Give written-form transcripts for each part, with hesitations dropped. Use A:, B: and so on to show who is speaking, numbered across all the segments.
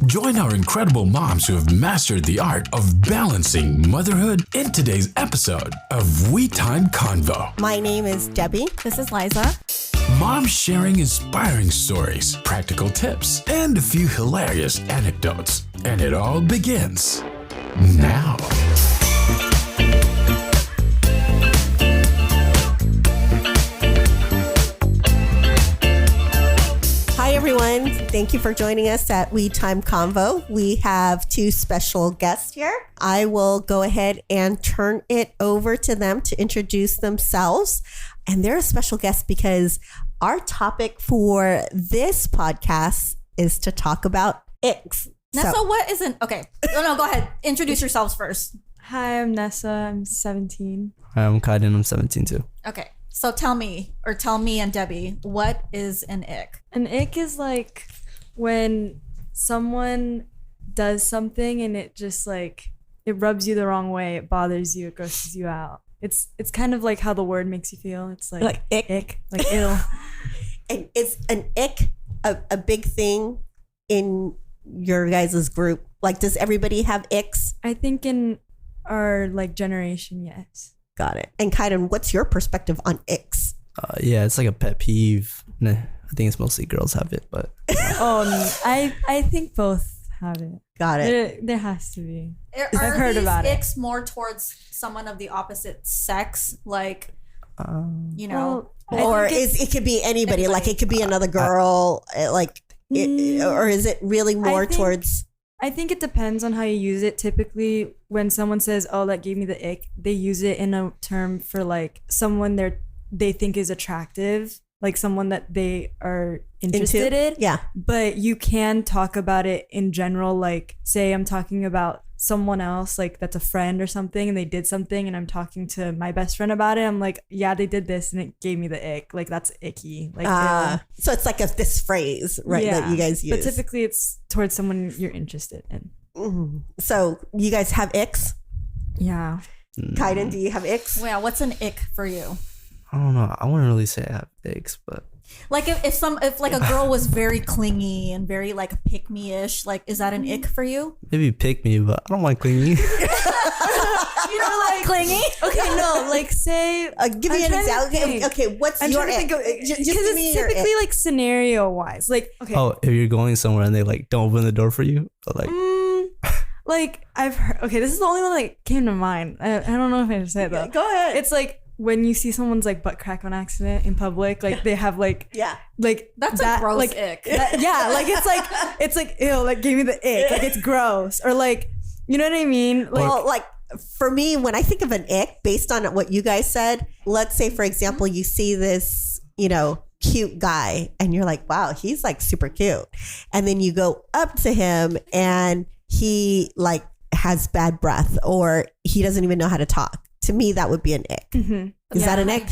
A: Join our incredible moms who have mastered the art of balancing motherhood in today's episode of We Time Convo.
B: My name is Debbie.
C: This is Liza.
A: Moms sharing inspiring stories, practical tips, and a few hilarious anecdotes. And it all begins now.
B: Hi, everyone. Thank you for joining us at We Time Convo. We have two special guests here. I will go ahead and turn it over to them to introduce themselves. And they're a special guest because our topic for this podcast is to talk about Icks.
C: Nessa, what isn't... Okay. No, go ahead. Introduce yourselves first.
D: Hi, I'm Nessa. I'm 17.
E: Hi, I'm Kaidon. I'm 17 too.
C: Okay. So tell me and Debbie, what is an ick?
D: An ick is like when someone does something and it just like, it rubs you the wrong way. It bothers you. It grosses you out. It's kind of like how the word makes you feel. It's like
B: ick.
D: Like ill.
B: And is an ick a big thing in your guys' group? Like, does everybody have icks?
D: I think in our like generation, yes.
B: Got it. And Kaidon, what's your perspective on icks?
E: Yeah, it's like a pet peeve. Nah, I think it's mostly girls have it, but
D: I think both have it.
B: Got it.
D: There has to be.
C: I've heard about it. Are these icks more towards someone of the opposite sex? Like,
B: or it could be anybody. Like it could be another girl. Or is it really more towards...
D: I think it depends on how you use it. Typically, when someone says, "Oh, that gave me the ick," they use it in a term for like someone they think is attractive, like someone that they are interested in.
B: Yeah.
D: But you can talk about it in general. Like, say I'm talking about someone else, like that's a friend or something, and they did something, and I'm talking to my best friend about it. I'm like, yeah, they did this, and it gave me the ick. Like that's icky. Like,
B: so it's like this phrase, right? Yeah, that you guys use.
D: But typically, it's towards someone you're interested in.
B: Mm-hmm. So you guys have icks?
D: Yeah.
B: Kaidon, do you have icks?
C: Well, what's an ick for you?
E: I don't know. I wouldn't really say I have icks, but
C: like if like a girl was very clingy and very like pick me-ish, like is that an ick for you?
E: maybe pick me, but I don't like clingy.
C: You don't like clingy?
D: Okay, no, like say
B: give me an example. Okay, what's your ick?
D: Because it's typically like scenario wise. Like, okay.
E: Oh, if you're going somewhere and they like don't open the door for you, or like
D: like I've heard. Okay, this is the only one that came to mind. I don't know if I should say it though.
B: Go ahead.
D: It's like when you see someone's like butt crack on accident in public, like they have like like
C: that's
D: that,
C: a gross
D: like,
C: ick.
D: Like it's like ew, like gave me the ick, like it's gross, or like, you know what I mean?
B: Well, like for me, when I think of an ick, based on what you guys said, let's say for example, you see this, cute guy, and you're like, wow, he's like super cute, and then you go up to him and he like has bad breath, or he doesn't even know how to talk. To me, that would be an ick.
D: Mm-hmm.
B: Is that an ick?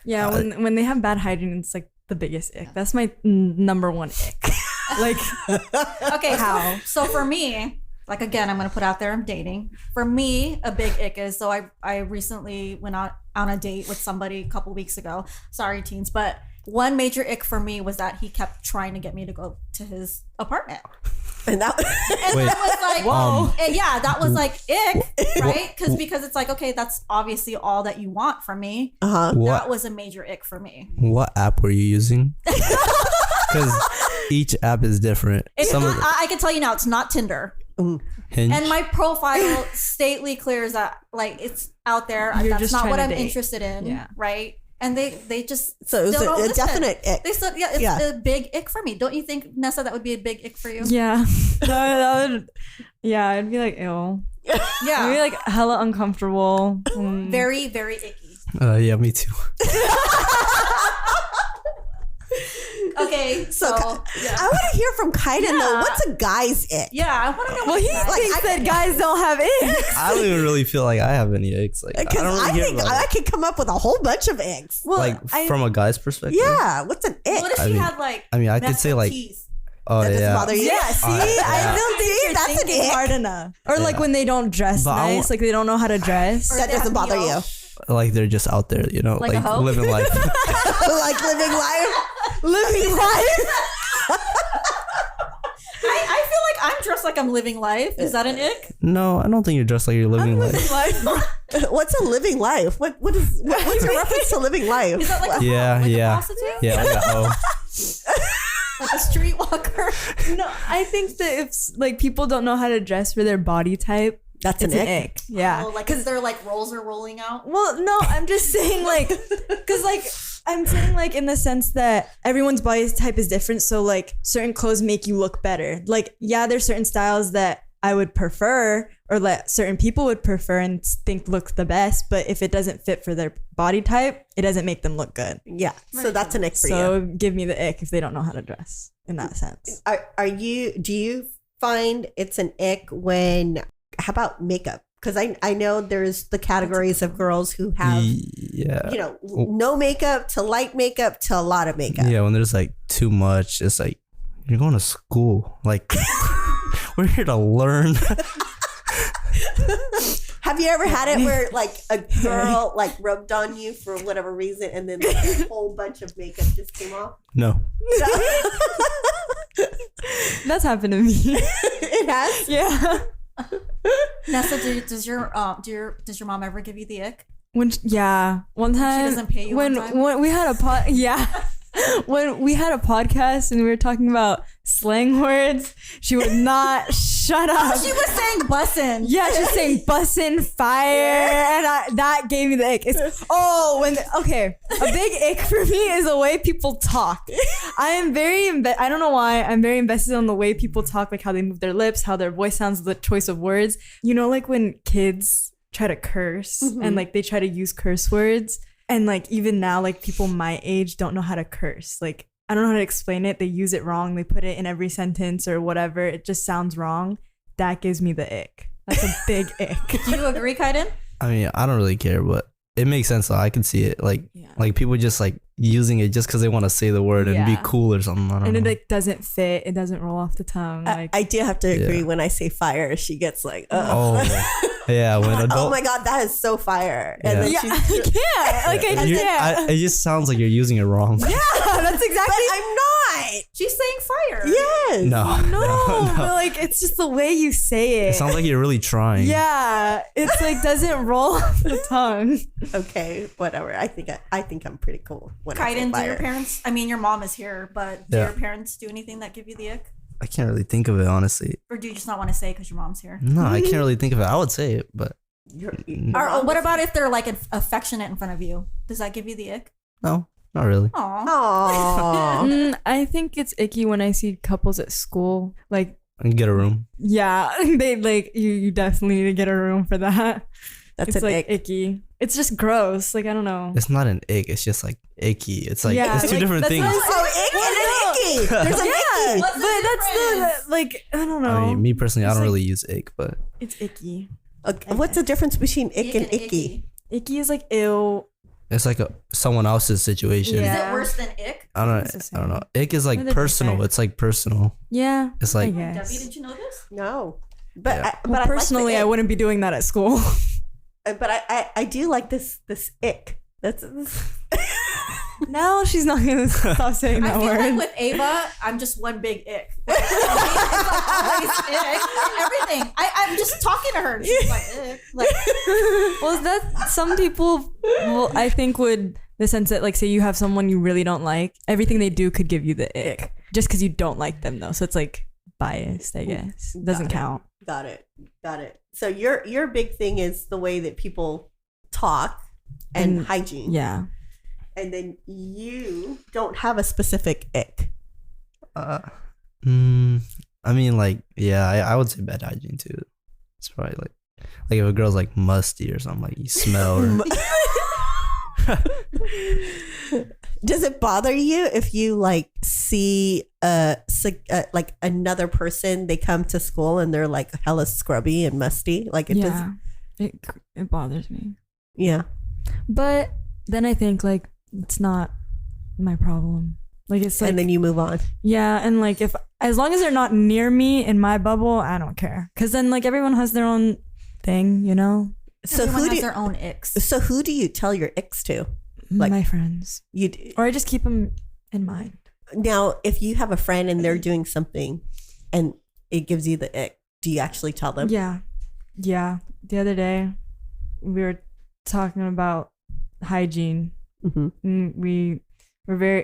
D: Yeah, when they have bad hygiene, it's like the biggest ick. That's my number one ick. Like,
C: okay, how? So for me, like again, I'm gonna put out there, I'm dating. For me, a big ick is, so I recently went out on a date with somebody a couple weeks ago. Sorry, teens, but one major ick for me was that he kept trying to get me to go to his apartment. And that was like, whoa. That was like ick, right? Because it's like, okay, that's obviously all that you want from me. That was a major ick for me.
E: What app were you using? Because each app is different.
C: I can tell you now, it's not Tinder.
E: Hinge.
C: And my profile stately clears that like it's out there. That's not what I'm interested in, right? And they just
B: so it was a definite ick.
C: They said, it's a big ick for me. Don't you think, Nessa, that would be a big ick for you?
D: Yeah. that would, I'd be like, ew. Yeah. I'd be like hella uncomfortable.
C: Very, very icky.
E: Yeah, me too.
C: Okay, so
B: I want to hear from Kaidon though. What's a guy's ick?
C: Yeah, I want to know.
D: Well, he thinks that guys don't have icks.
E: I don't even really feel like I have any icks. Like, I don't really
B: think I could come up with a whole bunch of icks.
E: Well, like from a guy's perspective.
B: Yeah, what's an ick?
C: What if she had like?
E: I mean, I could say like.
C: Teeth?
E: Oh,
B: that doesn't
E: yeah.
B: bother you?
D: Yeah, see? I don't think you're
B: that's
D: thinking hard enough. Or like when they don't dress nice, like they don't know how to dress.
B: That doesn't bother you.
E: Like they're just out there, like living life.
B: Like living life? Living life?
C: I feel like I'm dressed like I'm living life. Is that an ick?
E: No, I don't think you're dressed like you're living life.
B: What's a living life? What's your reference to living life?
C: Is that like a
E: Yeah,
C: like
E: yeah.
C: a prostitute?
E: Yeah, like a hoe.
C: Like a streetwalker?
D: No, I think that if like people don't know how to dress for their body type,
B: That's
D: it's
B: an
D: an
B: ick.
D: ick. Yeah.
C: Oh, like because their like rolls are rolling out.
D: Well, no, I'm just saying like, because like I'm saying like in the sense that everyone's body type is different. So like certain clothes make you look better. Like, yeah, there's certain styles that I would prefer or that certain people would prefer and think look the best. But if it doesn't fit for their body type, it doesn't make them look good.
B: Yeah. So that's an ick for you.
D: So give me the ick if they don't know how to dress in that sense.
B: Do you find it's an ick when, how about makeup? Because I know there's the categories of girls who have,
E: Yeah.
B: no makeup to light makeup to a lot of makeup.
E: Yeah, when there's like too much, it's like you're going to school. Like we're here to learn.
B: Have you ever had it where like a girl like rubbed on you for whatever reason and then like, a whole bunch of makeup just came off?
E: No.
D: That's happened to me.
B: It has?
D: Yeah.
C: Nessa, does your mom ever give you the ick?
D: One time
C: doesn't pay you
D: when
C: on time?
D: when we had a when we had a podcast and we were talking about slang words, she would not shut up.
C: She was saying bussin'.
D: Yeah, she was saying bussin', fire, and that gave me the ick. A big ick for me is the way people talk. I am very I don't know why, I'm very invested in the way people talk, like how they move their lips, how their voice sounds, the choice of words. You know, like when kids try to curse and like they try to use curse words. And like even now, like people my age don't know how to curse. Like I don't know how to explain it. They use it wrong. They put it in every sentence or whatever. It just sounds wrong. That gives me the ick. That's a big ick.
C: Do you agree, Kaidon?
E: I mean, I don't really care, but it makes sense though. I can see it. Like people just like using it just because they want to say the word and be cool or something. I don't know.
D: It like doesn't fit. It doesn't roll off the tongue. Like
B: I do have to agree when I say fire, she gets like,
E: Oh, yeah. When adult,
B: oh my God, that is so fire. And then
D: I can't. Like I just can't.
E: it just sounds like you're using it wrong.
B: Yeah, that's exactly. But I'm not.
C: She's saying fire.
B: Yes.
E: No.
D: But like it's just the way you say it.
E: It sounds like you're really trying.
D: Yeah, it's like doesn't roll off the tongue.
B: Okay, whatever. I think I'm pretty cool. When I say
C: Kaidon, do
B: fire.
C: your parents? I mean, your mom is here, but do your parents do anything that give you the ick,
E: I can't really think of it, honestly.
C: or do you just not want to say because your mom's here?
E: No, I can't really think of it. I would say it, but
C: Or what about if they're like affectionate in front of you? Does that give you the ick?
E: no, not really.
C: Aw.
B: Aww.
D: I think it's icky when I see couples at school. Like,
E: I can get a room.
D: yeah, they like you definitely need to get a room for that.
B: That's
D: It's
B: an
D: like
B: ick.
D: icky. It's just gross. Like I don't know.
E: It's not an ick. It's just like icky. It's like
D: Yeah,
E: it's two
D: like,
E: different
D: that's
E: things.
D: what I'm
B: Oh, ick and an icky. There's an icky.
C: What's the
D: But that's
C: difference?
D: the like I don't know.
E: I mean, me personally, I
D: It's
E: don't
D: like-
E: really use ick, but
D: It's icky.
B: Okay, what's the difference between ick and icky?
D: Icky is like ew.
E: it's like someone else's situation.
D: Yeah.
C: Is it worse than ick?
E: I don't.
D: It's the
E: I don't know.
D: same.
E: Ick is like
D: They're
E: personal.
D: different.
E: It's like personal.
D: Yeah.
E: It's
D: I
E: like
D: guess.
C: Debbie, did you know this?
B: No, but
E: Yeah.
B: but I
D: Personally,
B: like
D: I
B: the
D: wouldn't be doing that at school.
B: ick. But I do like this ick. That's
D: Now she's not gonna stop saying
C: I
D: that
C: feel
D: word.
C: like with Ava, I'm just one big ick. Always ick. Everything. I'm just talking to her. And she's like, ick. Like,
D: Well, that some people, I think would the sense that like say you have someone you really don't like, everything they do could give you the ick just because you don't like them though. So it's like biased, I guess. Doesn't count.
B: Got it. So your big thing is the way that people talk and hygiene.
D: Yeah.
B: And then you don't have a specific ick.
E: I mean, like, yeah, I would say bad hygiene too. It's probably like if a girl's like musty or something, like you smell. Or,
B: Does it bother you if you like see like another person, they come to school and they're like hella scrubby and musty? Like it does.
D: Yeah. It bothers me.
B: Yeah.
D: But then I think like it's not my problem. Like it's like
B: And then you move on.
D: yeah, and like if as long as they're not near me in my bubble, I don't care. Cause then like everyone has their own thing, you know.
B: So
C: everyone
B: who
C: has
B: do
C: their own icks.
B: so who do you tell your icks to? Like-
D: My friends,
B: You
D: or I just keep them in mind.
B: now, if you have a friend and they're doing something, and it gives you the ick, do you actually tell them?
D: Yeah. The other day, we were talking about hygiene.
B: Mm-hmm.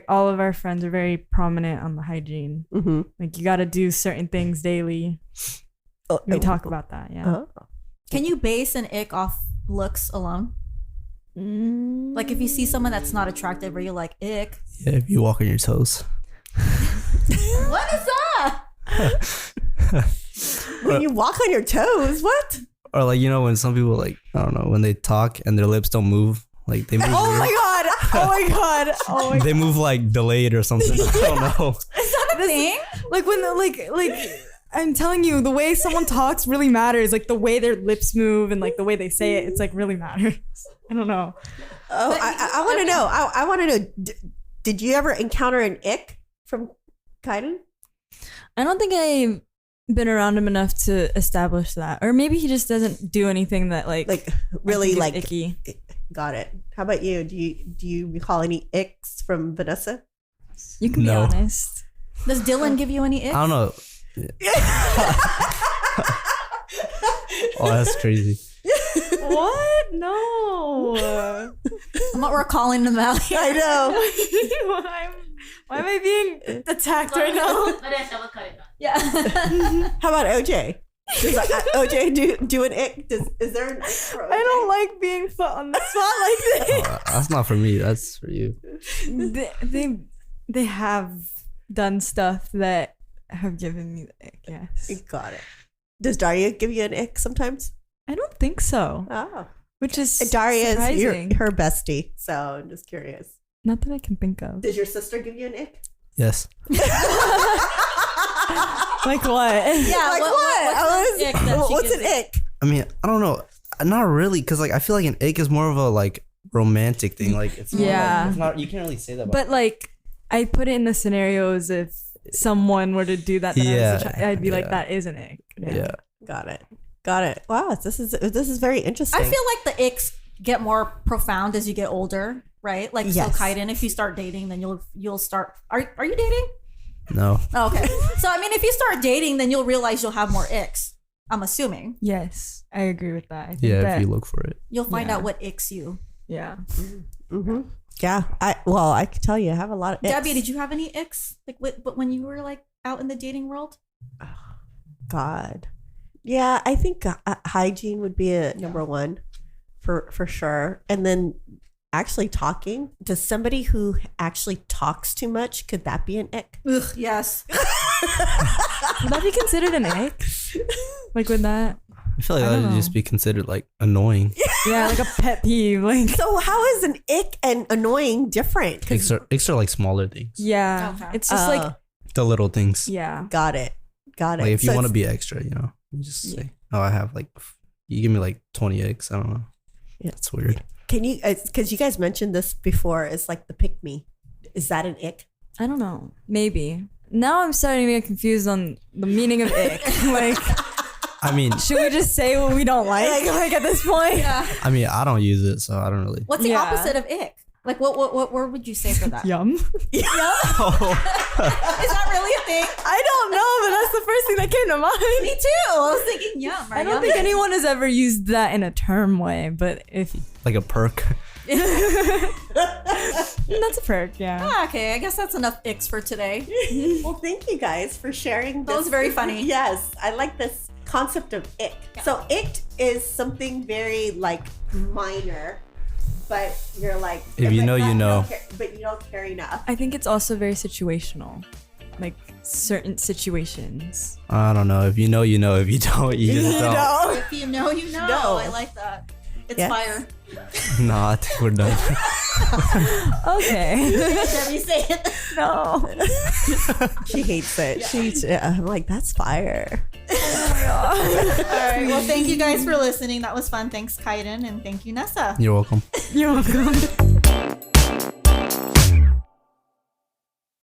D: All of our friends are very prominent on the hygiene.
B: Mm-hmm.
D: Like, you got to do certain things daily. We talk about that. Yeah.
C: Can you base an ick off looks alone? Like if you see someone that's not attractive, or you're like, ick.
E: Yeah, if you walk on your toes.
C: What is that?
B: When you walk on your toes, what?
E: Or like, you know, when some people like, I don't know, when they talk and their lips don't move, like they move.
B: Oh my god!
E: They move like delayed or something. I don't know.
C: Is that a thing?
D: Like when like I'm telling you, the way someone talks really matters. Like the way their lips move and like the way they say it, it's like really matters. I don't know.
B: Oh, I want to know. I want to know. Did you ever encounter an ick from Kaidon?
D: I don't think I've been around him enough to establish that, or maybe he just doesn't do anything that like
B: really like
D: icky.
B: Got it. How about you? Do you recall any icks from Vanessa?
D: You can be honest.
C: Does Dylan give you any icks?
E: I don't know. Oh, that's crazy.
D: What? No.
C: I'm not recalling them out here.
B: I know.
D: Why am I being attacked right now?
C: Yeah.
B: How about OJ? Does OJ do an ick? Is there an ick for OJ?
D: I don't like being put on the spot like this.
E: That's not for me. That's for you.
D: They have done stuff that have given me the ick. Yes.
B: Got it. Does Daria give you an ick sometimes?
D: I don't think so.
B: Oh.
D: Which is
B: Daria
D: surprising.
B: is her bestie, so I'm just curious.
D: Not that I can think of.
B: Did your sister give you an ick?
E: Yes.
D: Like what?
C: Yeah.
B: Like what? What's an ick?
E: I mean, I don't know. Not really, because like I feel like an ick is more of a like romantic thing. Like it's not,
D: Yeah.
E: Like, it's not. You can't really say that. About
D: But like, I put it in the scenarios if someone were to do that, I'd be like, that is an ick.
E: yeah.
B: Got it. Wow, this is very interesting.
C: I feel like the icks get more profound as you get older, right? Like,
B: Yes.
C: so Kaidon, if you start dating, then you'll start. Are you dating?
E: No.
C: Oh, okay. So I mean, if you start dating, then you'll realize you'll have more icks. I'm assuming
D: Yes, I agree with that. I think
E: Yeah,
D: that,
E: if you look for it.
C: you'll find
D: Yeah.
C: out what icks you.
D: Yeah.
B: Mm-hmm. Yeah. I can tell you, I have a lot of icks.
C: Debbie, did you have any icks? But when you were like out in the dating world?
B: God. Yeah, I think hygiene would be a number one for sure. And then actually talking. Does somebody who actually talks too much, could that be an ick?
C: Ugh, yes.
D: Would that be considered an ick? Like with that?
E: I feel like
D: I
E: that
D: don't
E: would
D: know.
E: just be considered like annoying.
D: Yeah, like a pet peeve. Like
B: So how is an ick and annoying different?
E: Icks are like smaller things.
D: yeah,
C: Okay.
D: it's just like
E: The little things.
D: yeah.
B: Got it.
E: Like if you
B: So
E: want to
B: it's-
E: be extra, you know, you just say, "Oh, I have like, you give me like 20 eggs." I don't know.
B: Yeah.
E: That's weird.
B: Can you, because you guys mentioned this before, it's like the pick me. Is that an ick?
D: I don't know. Maybe. Now I'm starting to get confused on the meaning of ick. Like,
E: I mean,
D: should we just say what we don't like? Like at this point?
C: Yeah.
E: I mean, I don't use it, so I don't really.
C: What's the
D: Yeah.
C: opposite of ick? Like what word would you say for that?
D: Yum.
C: Is that really a thing?
D: I don't know, but that's the first thing that came to mind.
C: Me too. I was thinking yum.
D: I don't think anyone has ever used that in a term way, but if
E: Like a perk.
D: that's a perk, yeah.
C: Ah, okay, I guess that's enough icks for today.
B: Well, thank you guys for sharing this.
C: That was very funny.
B: Yes, I like this concept of ick. So ick is something very like minor, but you're like,
E: If you
B: but
E: know, you know.
B: but you don't care enough.
D: I think it's also very situational. Like certain situations.
E: I don't know. If you know, you know. If you don't, you just don't.
B: know.
C: If you know, you know.
B: No.
C: I like that. It's
B: Yes.
C: fire.
E: No, I think we're done.
D: Okay.
C: Debbie, say it.
D: No.
B: She hates it. I'm like, that's fire.
C: All right. Well, thank you guys for listening. That was fun. Thanks, Kaidon, and thank you, Nessa.
E: You're welcome.
D: You're welcome.